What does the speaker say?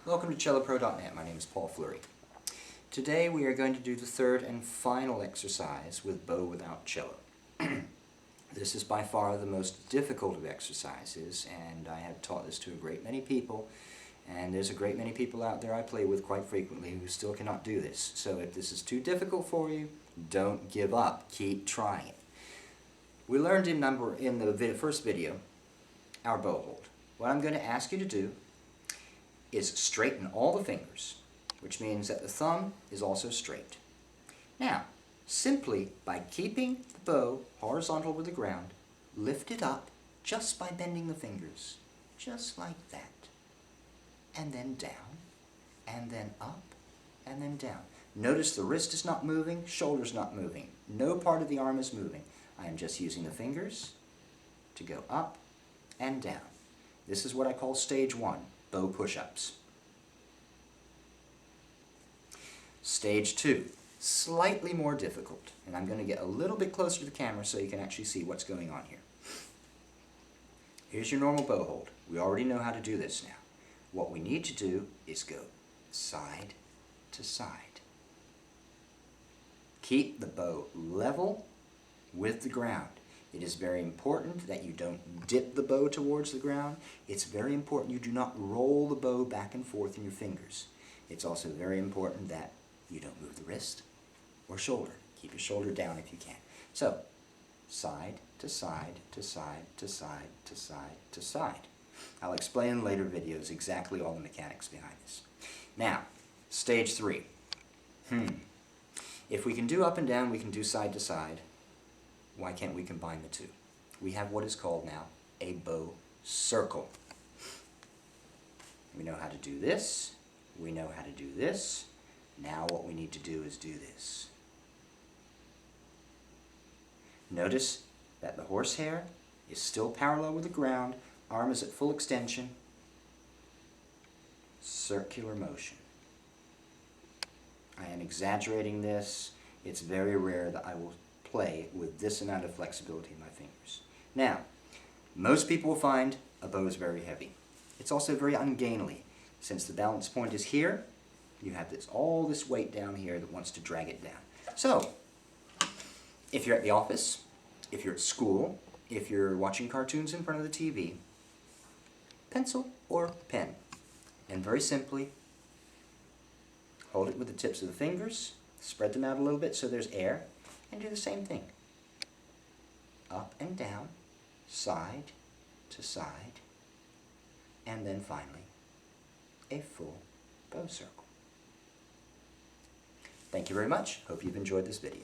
Welcome to CelloPro.net. My name is Paul Fleury. Today we are going to do the third and final exercise with bow without cello. This is by far the most difficult of exercises, and I have taught this to a great many people, and there's a great many people out there I play with quite frequently who still cannot do this. So if this is too difficult for you, don't give up. Keep trying it. We learned in the first video our bow hold. What I'm going to ask you to do is straighten all the fingers, which means that the thumb is also straight. Now, simply by keeping the bow horizontal with the ground, lift it up just by bending the fingers, just like that. And then down, and then up, and then down. Notice the wrist is not moving, shoulder's not moving. No part of the arm is moving. I am just using the fingers to go up and down. This is what I call stage 1, bow push-ups. Stage 2, slightly more difficult, and I'm going to get a little bit closer to the camera so you can actually see what's going on here. Here's your normal bow hold. We already know how to do this now. What we need to do is go side to side. Keep the bow level with the ground. It is very important that you don't dip the bow towards the ground. It's very important you do not roll the bow back and forth in your fingers. It's also very important that you don't move the wrist or shoulder. Keep your shoulder down if you can. So, side to side to side to side to side to side. I'll explain in later videos exactly all the mechanics behind this. Now, stage 3. If we can do up and down, we can do side to side. Why can't we combine the two? We have what is called now a bow circle. We know how to do this. We know how to do this. Now what we need to do is do this. Notice that the horsehair is still parallel with the ground. Arm is at full extension. Circular motion. I am exaggerating this. It's very rare that I will play with this amount of flexibility in my fingers. Now, most people will find a bow is very heavy. It's also very ungainly. Since the balance point is here, you have all this weight down here that wants to drag it down. So, if you're at the office, if you're at school, if you're watching cartoons in front of the TV, pencil or pen, and very simply, hold it with the tips of the fingers, spread them out a little bit so there's air, and do the same thing. Up and down, side to side, and then finally, a full bow circle. Thank you very much. Hope you've enjoyed this video.